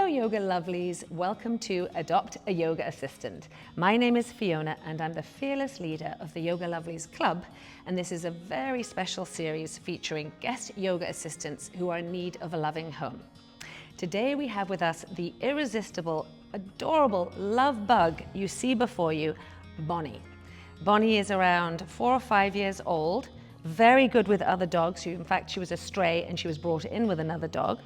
Hello yoga lovelies, welcome to Adopt a Yoga Assistant. My name is Fiona and I'm the fearless leader of the Yoga Lovelies Club, and this is a very special series featuring guest yoga assistants who are in need of a loving home. Today we have with us the irresistible, adorable love bug you see before you, Bonnie. Bonnie is around 4 or 5 years old, very good with other dogs. In fact, she was a stray and she was brought in with another dog.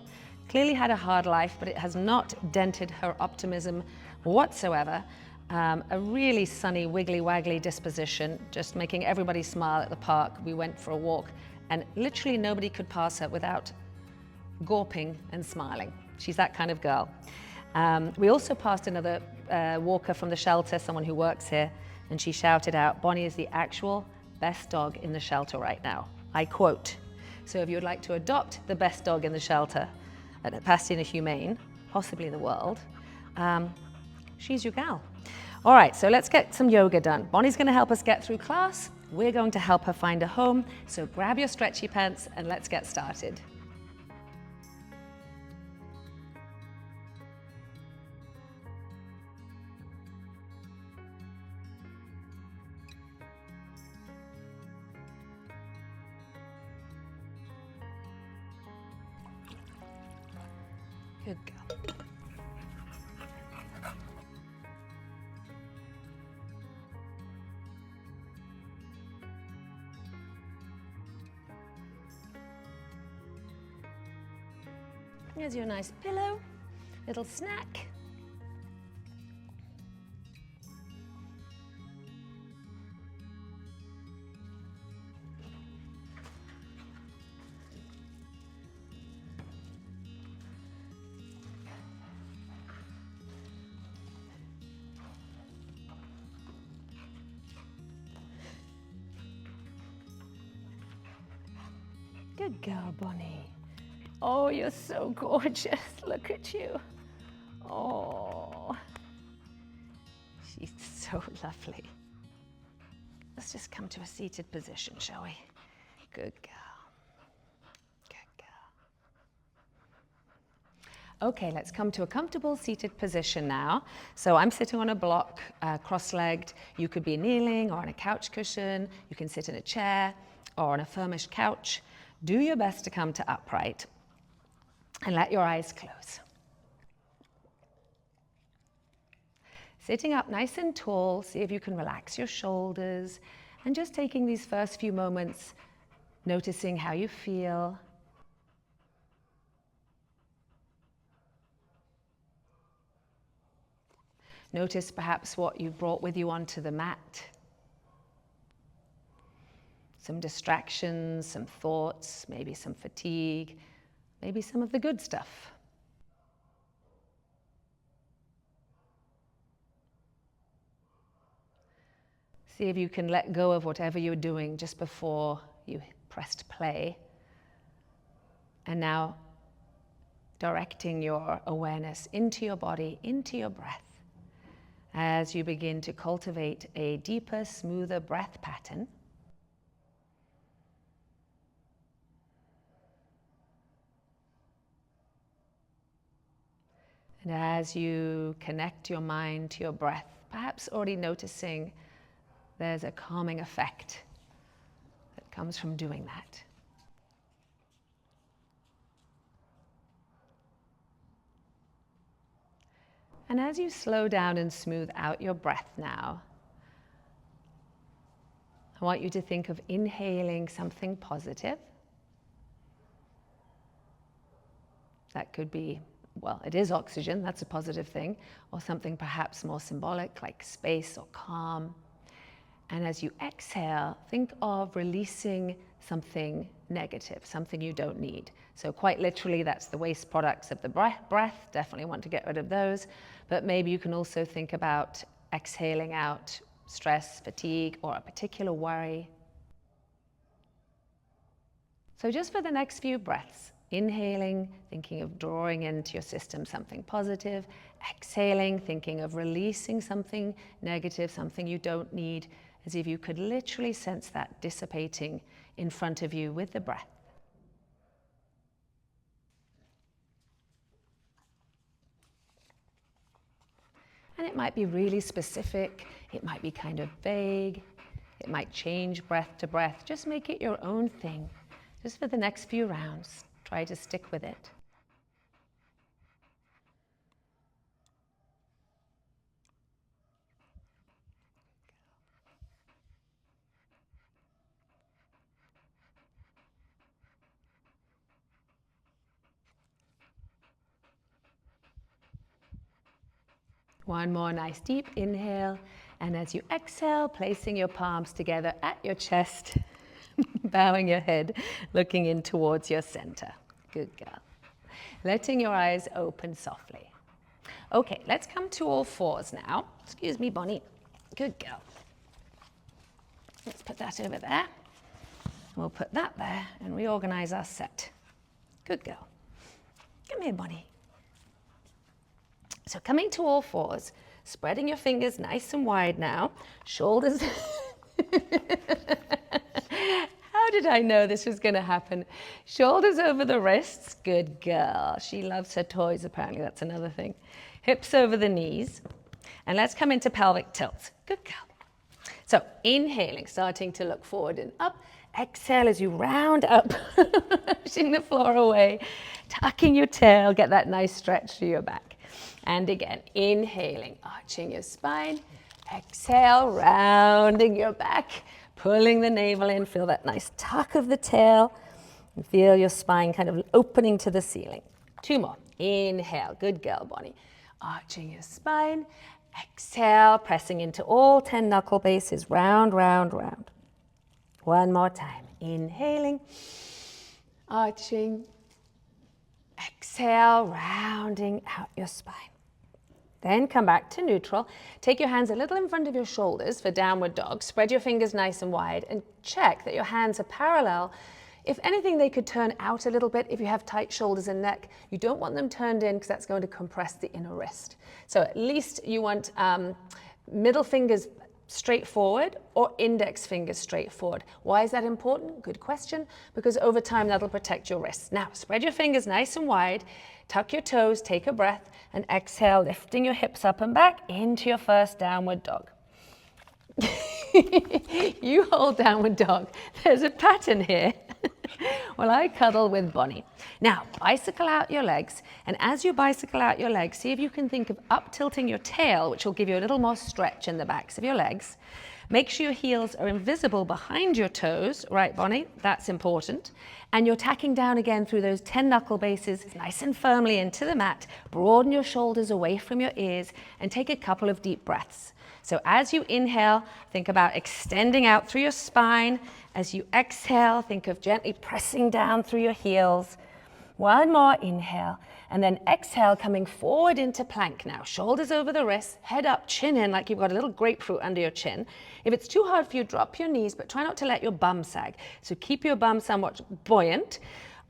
Clearly had a hard life, but it has not dented her optimism whatsoever. A really sunny, wiggly, waggly disposition, just making everybody smile at the park. We went for a walk and literally nobody could pass her without gawping and smiling. She's that kind of girl. We also passed another walker from the shelter, someone who works here, and she shouted out, "Bonnie is the actual best dog in the shelter right now." I quote. So if you would like to adopt the best dog in the shelter at Pasadena Humane, possibly in the world, she's your gal. All right, so let's get some yoga done. Bonnie's gonna help us get through class. We're going to help her find a home. So grab your stretchy pants and let's get started. Good girl. Here's your nice pillow, little snack. Good girl, Bonnie. Oh, you're so gorgeous. Look at you. Oh, she's so lovely. Let's just come to a seated position, shall we? Good girl. Good girl. Okay, let's come to a comfortable seated position now. So I'm sitting on a block, cross-legged. You could be kneeling or on a couch cushion. You can sit in a chair or on a firmish couch. Do your best to come to upright and let your eyes close. Sitting up nice and tall, see if you can relax your shoulders and just taking these first few moments, noticing how you feel. Notice perhaps what you've brought with you onto the mat. Some distractions, some thoughts, maybe some fatigue, maybe some of the good stuff. See if you can let go of whatever you were doing just before you pressed play. And now directing your awareness into your body, into your breath, as you begin to cultivate a deeper, smoother breath pattern. And as you connect your mind to your breath, perhaps already noticing there's a calming effect that comes from doing that. And as you slow down and smooth out your breath now, I want you to think of inhaling something positive. That could be, well, it is oxygen, that's a positive thing, or something perhaps more symbolic like space or calm. And as you exhale, think of releasing something negative, something you don't need. So quite literally, that's the waste products of the breath. Definitely want to get rid of those. But maybe you can also think about exhaling out stress, fatigue, or a particular worry. So just for the next few breaths, inhaling, thinking of drawing into your system something positive. Exhaling, thinking of releasing something negative, something you don't need, as if you could literally sense that dissipating in front of you with the breath. might be really specific. It might be kind of vague. It might change breath to breath. Just make it your own thing. Just for the next few rounds, try to stick with it. One more nice deep inhale, and as you exhale, placing your palms together at your chest, bowing your head, looking in towards your center. Good girl. Letting your eyes open softly. Okay, let's come to all fours now. Excuse me, Bonnie. Good girl. Let's put that over there. We'll put that there and reorganize our set. Good girl. Come here, Bonnie. So coming to all fours, spreading your fingers nice and wide now, shoulders. How did I know this was going to happen? Shoulders over the wrists. Good girl. She loves her toys, apparently. That's another thing. Hips over the knees. And let's come into pelvic tilts. Good girl. So inhaling, starting to look forward and up. Exhale as you round up, pushing the floor away, tucking your tail, get that nice stretch through your back. And again, inhaling, arching your spine. Exhale, rounding your back, pulling the navel in. Feel that nice tuck of the tail. And feel your spine kind of opening to the ceiling. Two more. Inhale. Good girl, Bonnie. Arching your spine. Exhale, pressing into all 10 knuckle bases. Round, round, round. One more time. Inhaling. Arching. Exhale, rounding out your spine. Then come back to neutral. Take your hands a little in front of your shoulders for downward dog. Spread your fingers nice and wide and check that your hands are parallel. If anything, they could turn out a little bit. If you have tight shoulders and neck, you don't want them turned in because that's going to compress the inner wrist. So at least you want middle fingers straight forward or index fingers straight forward. Why is that important? Good question. Because over time that'll protect your wrists. Now spread your fingers nice and wide, tuck your toes, take a breath, and exhale, lifting your hips up and back into your first downward dog. You hold downward dog. There's a pattern here. Well, I cuddle with Bonnie. Now, bicycle out your legs, and as you bicycle out your legs, see if you can think of up tilting your tail, which will give you a little more stretch in the backs of your legs. Make sure your heels are invisible behind your toes, right, Bonnie? That's important. And you're tacking down again through those 10 knuckle bases, nice and firmly into the mat. Broaden your shoulders away from your ears, and take a couple of deep breaths. So as you inhale, think about extending out through your spine. As you exhale, think of gently pressing down through your heels. One more inhale, and then exhale, coming forward into plank now. Shoulders over the wrists, head up, chin in, like you've got a little grapefruit under your chin. If it's too hard for you, drop your knees, but try not to let your bum sag. So keep your bum somewhat buoyant.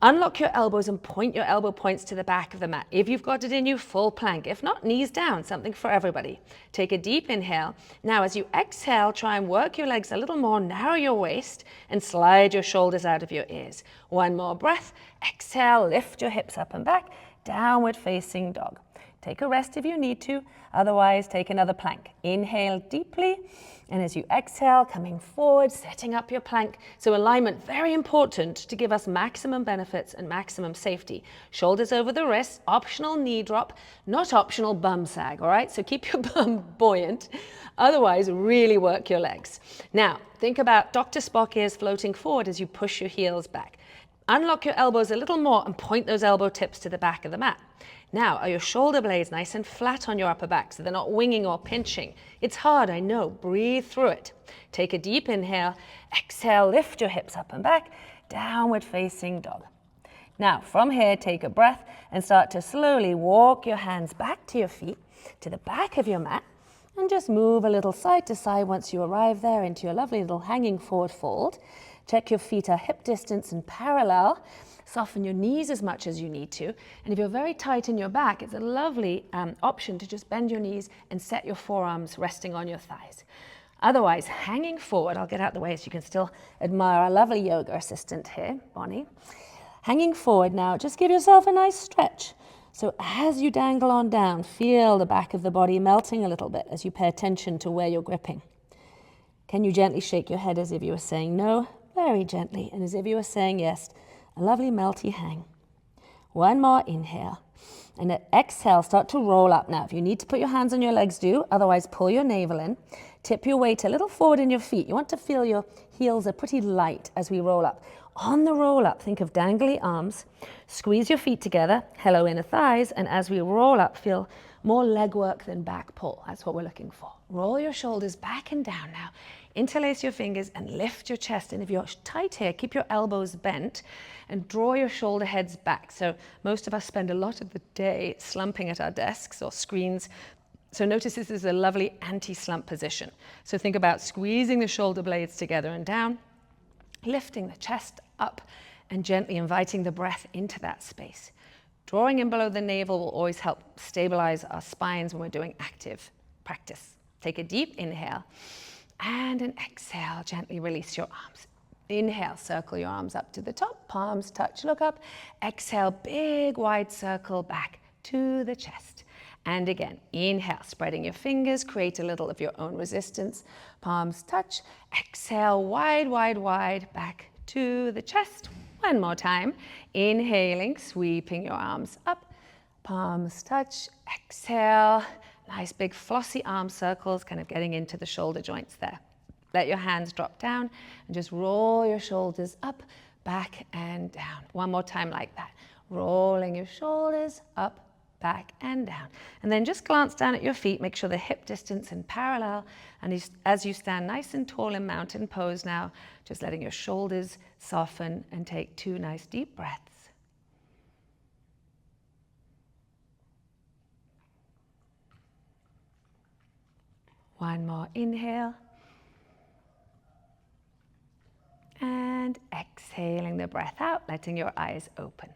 Unlock your elbows and point your elbow points to the back of the mat. If you've got it in you, full plank. If not, knees down, something for everybody. Take a deep inhale. Now, as you exhale, try and work your legs a little more, narrow your waist, and slide your shoulders out of your ears. One more breath. Exhale, lift your hips up and back, downward facing dog. Take a rest if you need to, otherwise take another plank. Inhale deeply, and as you exhale, coming forward, setting up your plank. So alignment, very important to give us maximum benefits and maximum safety. Shoulders over the wrists, optional knee drop, not optional bum sag, all right? So keep your bum buoyant, otherwise really work your legs. Now, think about Dr. Spock ears floating forward as you push your heels back. Unlock your elbows a little more and point those elbow tips to the back of the mat. Now, are your shoulder blades nice and flat on your upper back so they're not winging or pinching? It's hard, I know. Breathe through it. Take a deep inhale. Exhale, lift your hips up and back. Downward facing dog. Now, from here, take a breath and start to slowly walk your hands back to your feet, to the back of your mat, and just move a little side to side once you arrive there into your lovely little hanging forward fold. Check your feet are hip distance and parallel. Soften your knees as much as you need to. And if you're very tight in your back, it's a lovely option to just bend your knees and set your forearms resting on your thighs. Otherwise, hanging forward, I'll get out the way so you can still admire our lovely yoga assistant here, Bonnie. Hanging forward now, just give yourself a nice stretch. So as you dangle on down, feel the back of the body melting a little bit as you pay attention to where you're gripping. Can you gently shake your head as if you were saying no? Very gently, and as if you were saying yes. A lovely melty hang. One more inhale. And exhale, start to roll up now. If you need to put your hands on your legs, do. Otherwise, pull your navel in. Tip your weight a little forward in your feet. You want to feel your heels are pretty light as we roll up. On the roll up, think of dangly arms. Squeeze your feet together. Hello, inner thighs. And as we roll up, feel more leg work than back pull. That's what we're looking for. Roll your shoulders back and down now. Interlace your fingers and lift your chest. And if you're tight here, keep your elbows bent and draw your shoulder heads back. So most of us spend a lot of the day slumping at our desks or screens. So notice this is a lovely anti-slump position. So think about squeezing the shoulder blades together and down, lifting the chest up and gently inviting the breath into that space. Drawing in below the navel will always help stabilize our spines when we're doing active practice. Take a deep inhale and an exhale. Gently release your arms. Inhale, circle your arms up to the top, palms touch, look up. Exhale, big wide circle back to the chest. And again, inhale, spreading your fingers, create a little of your own resistance. Palms touch. Exhale, wide, wide, wide, back to the chest. One more time. Inhaling, sweeping your arms up. Palms touch. Exhale. Nice big flossy arm circles, kind of getting into the shoulder joints there. Let your hands drop down and just roll your shoulders up, back, and down. One more time like that. Rolling your shoulders up, back, and down. And then just glance down at your feet. Make sure the hip distance and parallel. And as you stand nice and tall in mountain pose now, just letting your shoulders soften and take 2 nice deep breaths. One more inhale. And exhaling the breath out, letting your eyes open.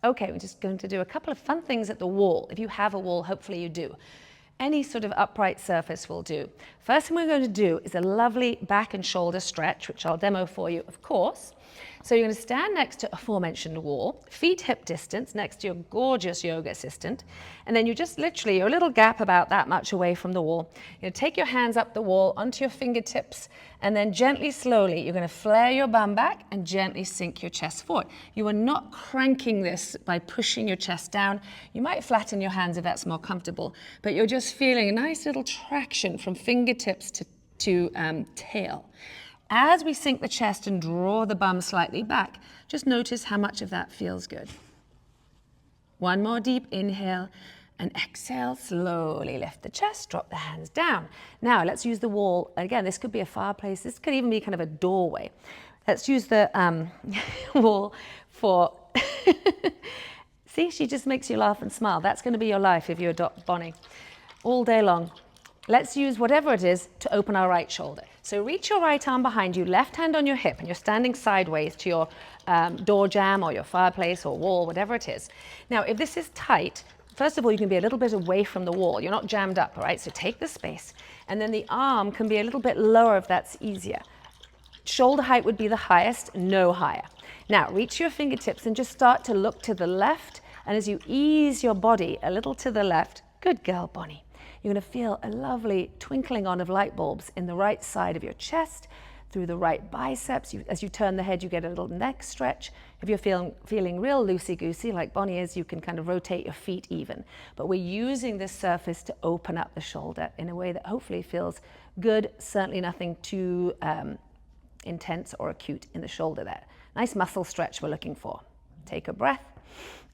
Okay, we're just going to do a couple of fun things at the wall. If you have a wall, hopefully you do. Any sort of upright surface will do. First thing we're going to do is a lovely back and shoulder stretch, which I'll demo for you, of course. So you're going to stand next to aforementioned wall, feet hip distance next to your gorgeous yoga assistant, and then you just literally, you're a little gap about that much away from the wall. You're going to take your hands up the wall onto your fingertips, and then gently, slowly, you're going to flare your bum back and gently sink your chest forward. You are not cranking this by pushing your chest down. You might flatten your hands if that's more comfortable, but you're just feeling a nice little traction from fingertips to tail. As we sink the chest and draw the bum slightly back, just notice how much of that feels good. One more deep inhale and exhale, slowly lift the chest, drop the hands down. Now let's use the wall. Again, this could be a fireplace. This could even be kind of a doorway. Let's use the wall for, see, she just makes you laugh and smile. That's going to be your life if you adopt Bonnie all day long. Let's use whatever it is to open our right shoulder. So reach your right arm behind you, left hand on your hip, and you're standing sideways to your door jamb or your fireplace or wall, whatever it is. Now, if this is tight, first of all, you can be a little bit away from the wall. You're not jammed up, all right? So take the space. And then the arm can be a little bit lower if that's easier. Shoulder height would be the highest, no higher. Now, reach your fingertips and just start to look to the left. And as you ease your body a little to the left, good girl, Bonnie. You're going to feel a lovely twinkling on of light bulbs in the right side of your chest, through the right biceps. As you turn the head, you get a little neck stretch. If you're feeling real loosey-goosey, like Bonnie is, you can kind of rotate your feet even. But we're using this surface to open up the shoulder in a way that hopefully feels good, certainly nothing too intense or acute in the shoulder there. Nice muscle stretch we're looking for. Take a breath.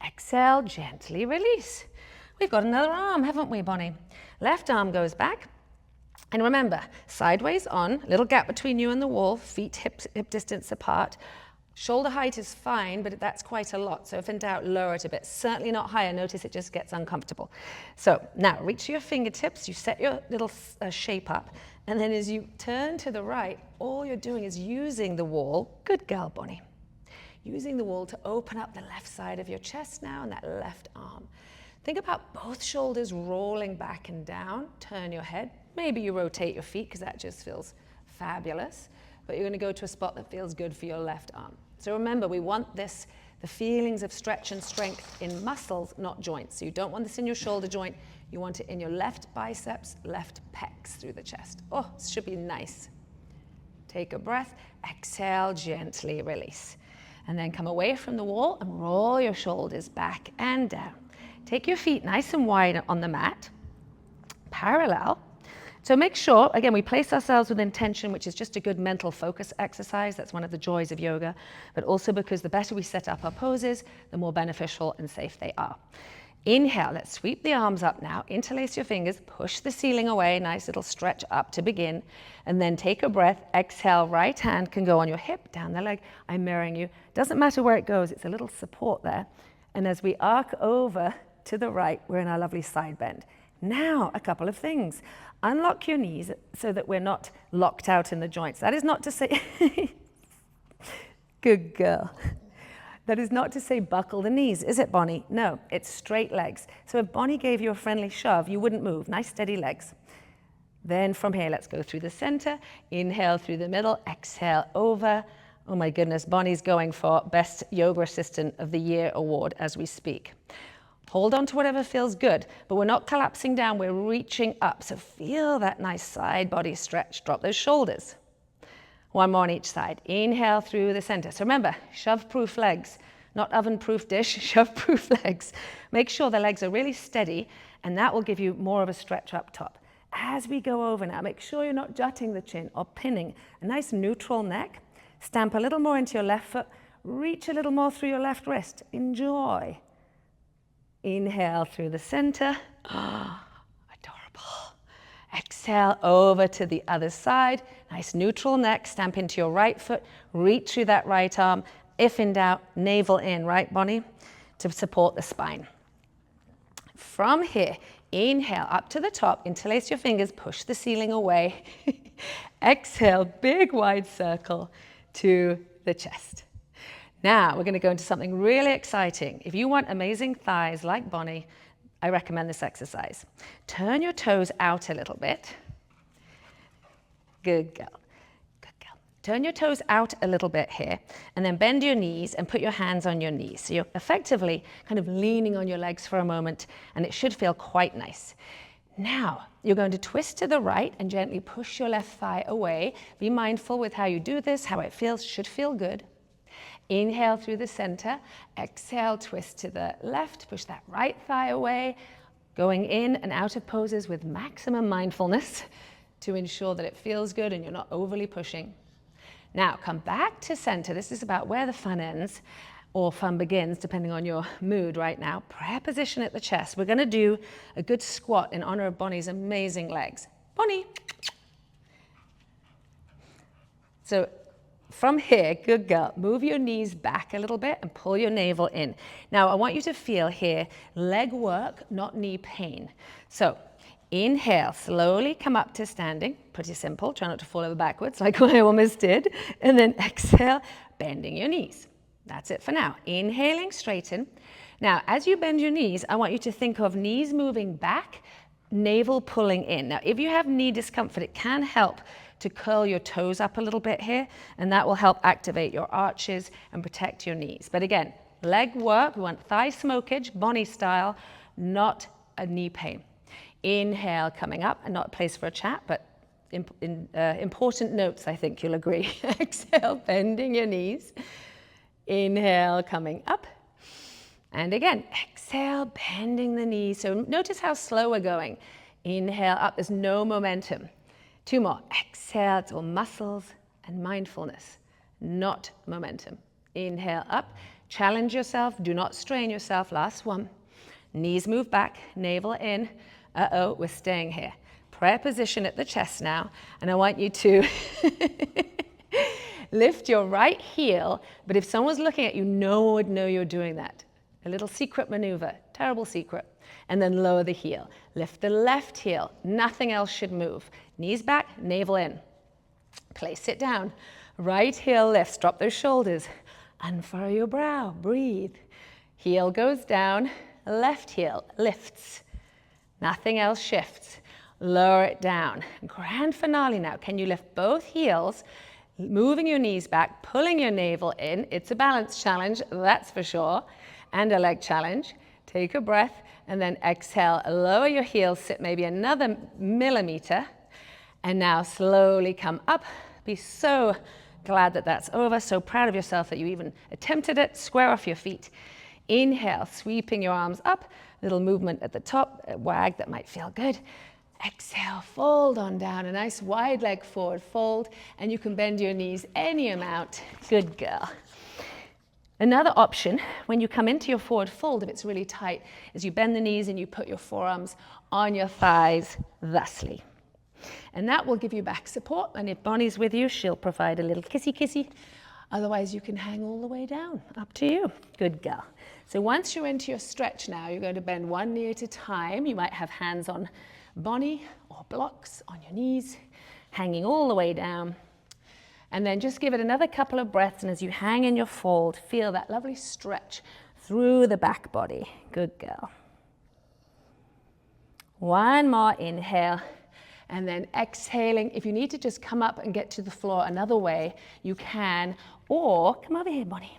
Exhale, gently release. We've got another arm, haven't we, Bonnie? Left arm goes back. And remember, sideways on, little gap between you and the wall, feet hip distance apart. Shoulder height is fine, but that's quite a lot. So if in doubt, lower it a bit. Certainly not higher. Notice it just gets uncomfortable. So now reach your fingertips. You set your little shape up. And then as you turn to the right, all you're doing is using the wall. Good girl, Bonnie. Using the wall to open up the left side of your chest now and that left arm. Think about both shoulders rolling back and down. Turn your head. Maybe you rotate your feet because that just feels fabulous. But you're going to go to a spot that feels good for your left arm. So remember, we want this the feelings of stretch and strength in muscles, not joints. So you don't want this in your shoulder joint. You want it in your left biceps, left pecs through the chest. Oh, this should be nice. Take a breath, exhale, gently release. And then come away from the wall and roll your shoulders back and down. Take your feet nice and wide on the mat, parallel. So make sure, again, we place ourselves with intention, which is just a good mental focus exercise. That's one of the joys of yoga, but also because the better we set up our poses, the more beneficial and safe they are. Inhale, let's sweep the arms up now, interlace your fingers, push the ceiling away, nice little stretch up to begin, and then take a breath, exhale, right hand can go on your hip, down the leg, I'm mirroring you. Doesn't matter where it goes, it's a little support there. And as we arc over to the right, we're in our lovely side bend. Now, a couple of things. Unlock your knees so that we're not locked out in the joints. That is not to say, good girl. That is not to say buckle the knees, is it, Bonnie? No, it's straight legs. So if Bonnie gave you a friendly shove, you wouldn't move. Nice steady legs. Then from here, let's go through the center. Inhale through the middle, exhale over. Oh my goodness, Bonnie's going for Best Yoga Assistant of the Year award as we speak. Hold on to whatever feels good, but we're not collapsing down, we're reaching up. So feel that nice side body stretch. Drop those shoulders. One more on each side. Inhale through the center. So remember, shove-proof legs, not oven-proof dish, shove-proof legs. Make sure the legs are really steady, and that will give you more of a stretch up top. As we go over now, make sure you're not jutting the chin or pinning. A nice neutral neck. Stamp a little more into your left foot. Reach a little more through your left wrist. Enjoy. Inhale through the center. Oh, adorable. Exhale over to the other side. Nice neutral neck. Stamp into your right foot. Reach through that right arm. If in doubt, navel in, right, Bonnie? To support the spine. From here, inhale up to the top. Interlace your fingers. Push the ceiling away. Exhale, big wide circle to the chest. Now, we're going to go into something really exciting. If you want amazing thighs like Bonnie, I recommend this exercise. Turn your toes out a little bit. Good girl. Good girl. Turn your toes out a little bit here, and then bend your knees and put your hands on your knees. So you're effectively kind of leaning on your legs for a moment, and it should feel quite nice. Now, you're going to twist to the right and gently push your left thigh away. Be mindful with how you do this, how it feels, should feel good. Inhale through the center, exhale, twist to the left, push that right thigh away, going in and out of poses with maximum mindfulness to ensure that it feels good and you're not overly pushing. Now, come back to center. This is about where the fun ends or fun begins, depending on your mood right now. Prayer position at the chest. We're going to do a good squat in honor of Bonnie's amazing legs. Bonnie. So, from here, good girl, move your knees back a little bit and pull your navel in. Now, I want you to feel here leg work, not knee pain. So, inhale, slowly come up to standing. Pretty simple. Try not to fall over backwards like I almost did. And then exhale, bending your knees. That's it for now. Inhaling, straighten. Now, as you bend your knees, I want you to think of knees moving back, navel pulling in. Now, if you have knee discomfort, it can help to curl your toes up a little bit here, and that will help activate your arches and protect your knees. But again, leg work, we want thigh smokage, Bonnie style, not a knee pain. Inhale, coming up, and not a place for a chat, but important notes, I think you'll agree. Exhale, bending your knees. Inhale, coming up. And again, exhale, bending the knees. So notice how slow we're going. Inhale up, there's no momentum. Two more. Exhale, it's all muscles and mindfulness, not momentum. Inhale up, challenge yourself, do not strain yourself. Last one. Knees move back, navel in. Uh-oh, we're staying here. Prayer position at the chest now, and I want you to lift your right heel, but if someone was looking at you, no one would know you're doing that. A little secret maneuver, terrible secret. And then lower the heel. Lift the left heel. Nothing else should move. Knees back, navel in. Place it down. Right heel lifts. Drop those shoulders. Unfurrow your brow. Breathe. Heel goes down. Left heel lifts. Nothing else shifts. Lower it down. Grand finale now. Can you lift both heels? moving your knees back, pulling your navel in. It's a balance challenge, that's for sure, and a leg challenge. Take a breath and then exhale, lower your heels, sit maybe another millimeter, and now slowly come up. Be so glad that that's over, so proud of yourself that you even attempted it. Square off your feet. Inhale, sweeping your arms up, little movement at the top, a wag that might feel good. Exhale, fold on down, a nice wide leg forward fold, and you can bend your knees any amount. Good girl. Another option, when you come into your forward fold, if it's really tight, is you bend the knees and you put your forearms on your thighs thusly. And that will give you back support, and if Bonnie's with you, she'll provide a little kissy kissy. Otherwise, you can hang all the way down. Up to you. Good girl. So once you're into your stretch now, you're going to bend one knee at a time. You might have hands on Bonnie or blocks on your knees, hanging all the way down. And then just give it another couple of breaths, and as you hang in your fold, feel that lovely stretch through the back body. Good girl. One more inhale, and then exhaling. If you need to just come up and get to the floor another way, you can, or come over here, Bonnie.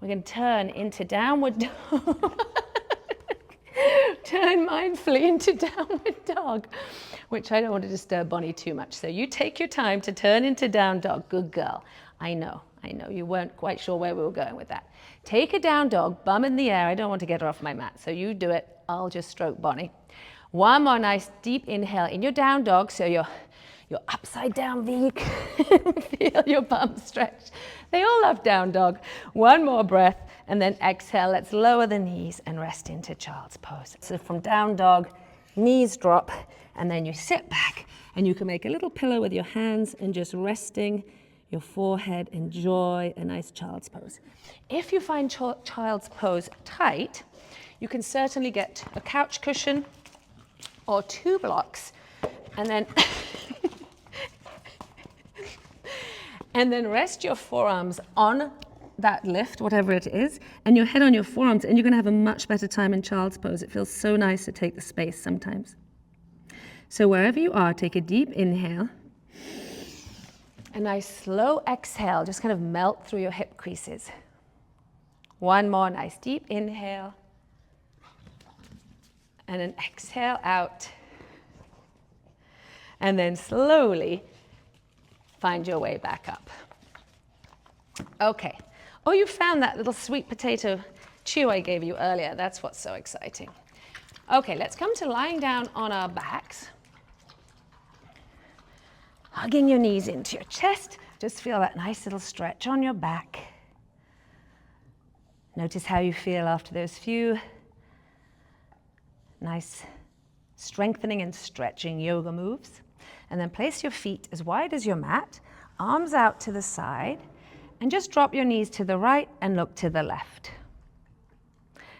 We're going to turn into downward dog. Turn mindfully into downward dog, which I don't want to disturb Bonnie too much. So you take your time to turn into down dog. Good girl. I know. You weren't quite sure where we were going with that. Take a down dog, bum in the air. I don't want to get her off my mat, so you do it. I'll just stroke Bonnie. One more nice deep inhale in your down dog, so you're upside down V. Feel your bum stretch. They all love down dog. One more breath, and then exhale. Let's lower the knees and rest into child's pose. So from down dog, knees drop, and then you sit back, and you can make a little pillow with your hands and just resting your forehead. Enjoy a nice child's pose. If you find child's pose tight, you can certainly get a couch cushion or 2 blocks, and then and then rest your forearms on that lift, whatever it is, and your head on your forearms, and you're going to have a much better time in child's pose. It feels so nice to take the space sometimes. So wherever you are, take a deep inhale. A nice slow exhale, just kind of melt through your hip creases. One more nice deep inhale. And an exhale out. And then slowly find your way back up. Okay. Oh, you found that little sweet potato chew I gave you earlier. That's what's so exciting. Okay, let's come to lying down on our backs. Hugging your knees into your chest. Just feel that nice little stretch on your back. Notice how you feel after those few nice strengthening and stretching yoga moves. And then place your feet as wide as your mat, arms out to the side, and just drop your knees to the right and look to the left.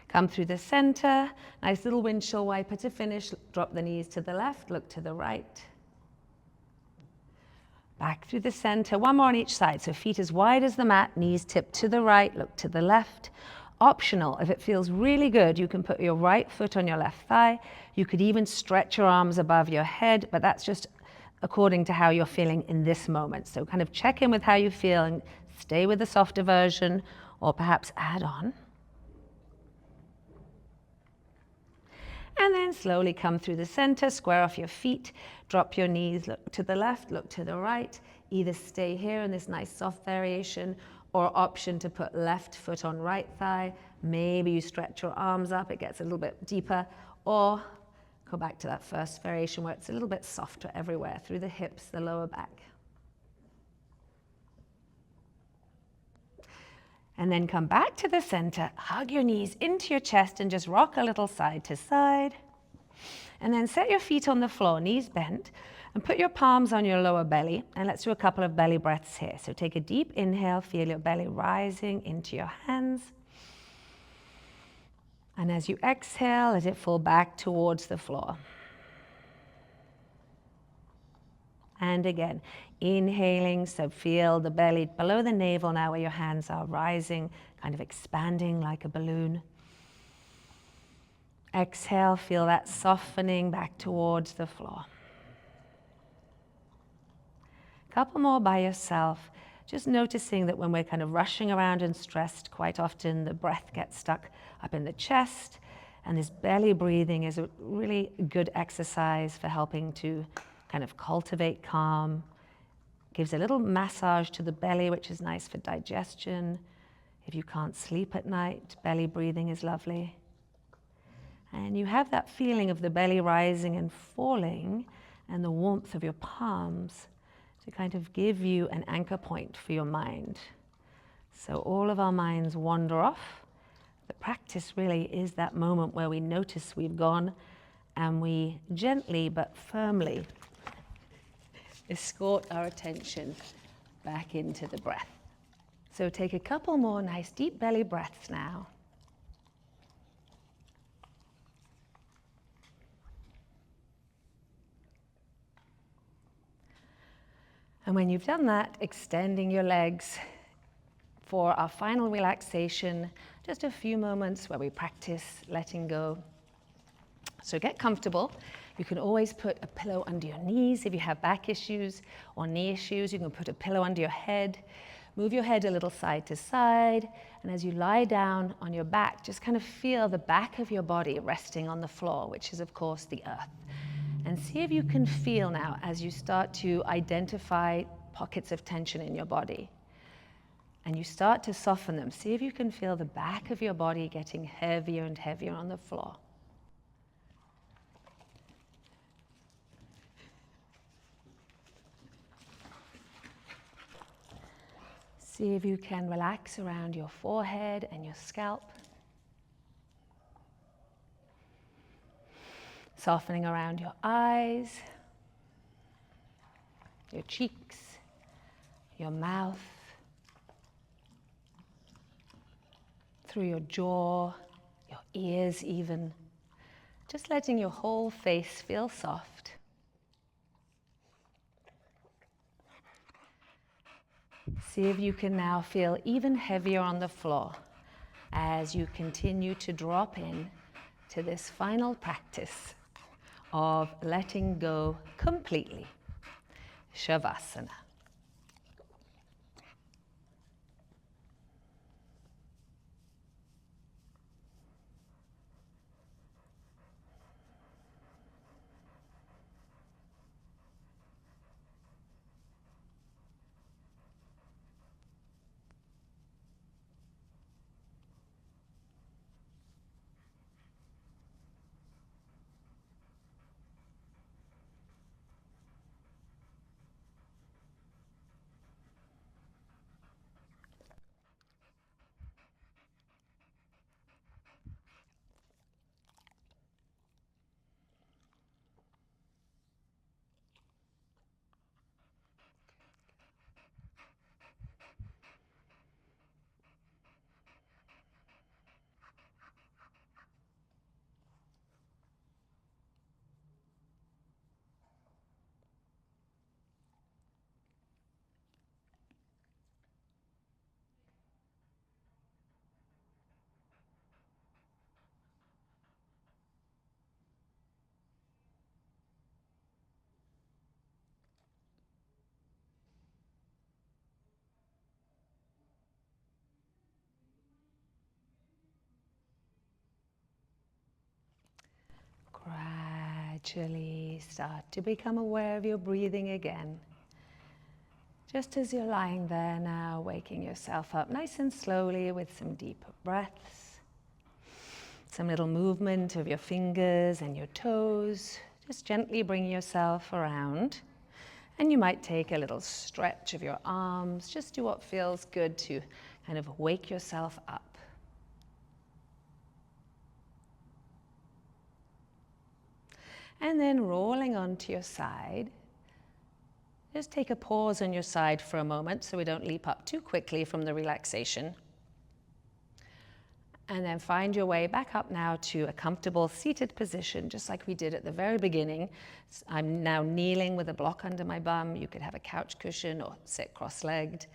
Come through the center, nice little windshield wiper to finish. Drop the knees to the left, look to the right. Back through the center, one more on each side. So feet as wide as the mat, knees tipped to the right, look to the left. Optional, if it feels really good, you can put your right foot on your left thigh. You could even stretch your arms above your head, but that's just according to how you're feeling in this moment. So kind of check in with how you feel and stay with the softer version, or perhaps add on. And then slowly come through the center, square off your feet, drop your knees, look to the left, look to the right. Either stay here in this nice soft variation, or option to put left foot on right thigh. Maybe you stretch your arms up, it gets a little bit deeper, or go back to that first variation where it's a little bit softer everywhere, through the hips, the lower back. And then come back to the center, hug your knees into your chest and just rock a little side to side. And then set your feet on the floor, knees bent, and put your palms on your lower belly. And let's do a couple of belly breaths here. So take a deep inhale, feel your belly rising into your hands. And as you exhale, let it fall back towards the floor. And again, inhaling, so feel the belly below the navel now where your hands are rising, kind of expanding like a balloon. Exhale, feel that softening back towards the floor. couple more by yourself, just noticing that when we're kind of rushing around and stressed, quite often the breath gets stuck up in the chest, and this belly breathing is a really good exercise for helping to kind of cultivate calm. Gives a little massage to the belly, which is nice for digestion. If you can't sleep at night, belly breathing is lovely. And you have that feeling of the belly rising and falling and the warmth of your palms to kind of give you an anchor point for your mind. So all of our minds wander off. The practice really is that moment where we notice we've gone and we gently but firmly escort our attention back into the breath. So take a couple more nice deep belly breaths now. And when you've done that, extending your legs for our final relaxation, just a few moments where we practice letting go. So get comfortable. You can always put a pillow under your knees. If you have back issues or knee issues, you can put a pillow under your head. Move your head a little side to side. And as you lie down on your back, just kind of feel the back of your body resting on the floor, which is, of course, the earth. And see if you can feel now as you start to identify pockets of tension in your body. And you start to soften them. See if you can feel the back of your body getting heavier and heavier on the floor. See if you can relax around your forehead and your scalp. Softening around your eyes, your cheeks, your mouth, through your jaw, your ears even. Just letting your whole face feel soft. See if you can now feel even heavier on the floor as you continue to drop in to this final practice of letting go completely. Shavasana. Gradually start to become aware of your breathing again. Just as you're lying there now, waking yourself up nice and slowly with some deep breaths. Some little movement of your fingers and your toes. Just gently bring yourself around. And you might take a little stretch of your arms. Just do what feels good to kind of wake yourself up. And then rolling onto your side, just take a pause on your side for a moment so we don't leap up too quickly from the relaxation. And then find your way back up now to a comfortable seated position, just like we did at the very beginning. I'm now kneeling with a block under my bum. You could have a couch cushion or sit cross-legged.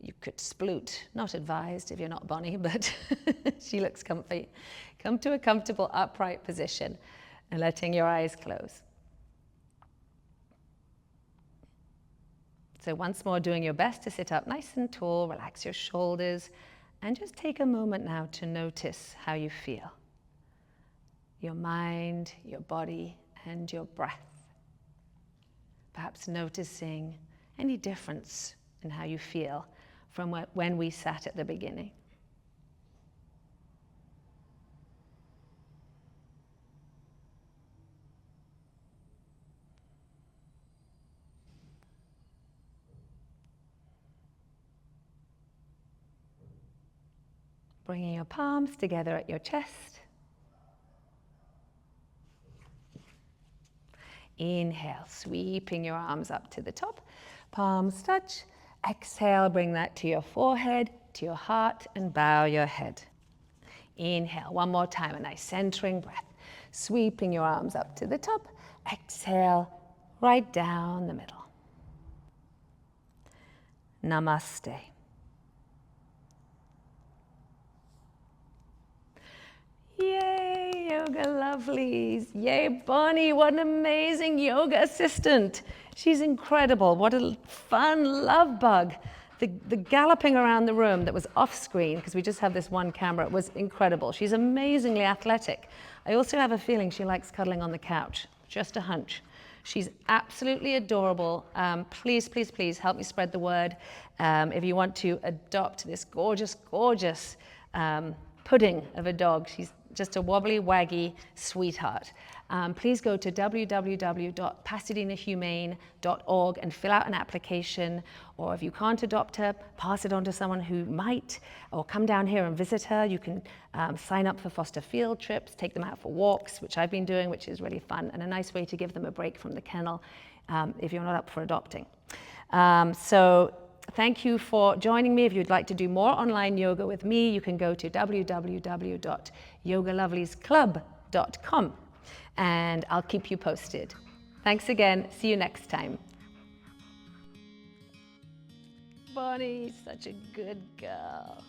You could sploot, not advised if you're not Bonnie, but she looks comfy. Come to a comfortable upright position and letting your eyes close. So once more, doing your best to sit up nice and tall, relax your shoulders, and just take a moment now to notice how you feel. Your mind, your body, and your breath. Perhaps noticing any difference in how you feel from when we sat at the beginning. Bringing your palms together at your chest. Inhale, sweeping your arms up to the top. Palms touch. Exhale, bring that to your forehead, to your heart, and bow your head. Inhale, one more time, a nice centering breath. Sweeping your arms up to the top. Exhale, right down the middle. Namaste. Yay, yoga lovelies. Yay, Bonnie, what an amazing yoga assistant. She's incredible. What a fun love bug. The galloping around the room that was off screen, because we just have this one camera, was incredible. She's amazingly athletic. I also have a feeling she likes cuddling on the couch, just a hunch. She's absolutely adorable. Please, please, please help me spread the word. If you want to adopt this gorgeous, gorgeous pudding of a dog, she's just a wobbly, waggy sweetheart. Please go to www.pasadenahumane.org and fill out an application, or if you can't adopt her, pass it on to someone who might, or come down here and visit her. You can sign up for foster field trips, take them out for walks, which I've been doing, which is really fun, and a nice way to give them a break from the kennel if you're not up for adopting. So thank you for joining me. If you'd like to do more online yoga with me, you can go to www.yogaloveliesclub.com, and I'll keep you posted. Thanks again. See you next time. Bonnie, such a good girl.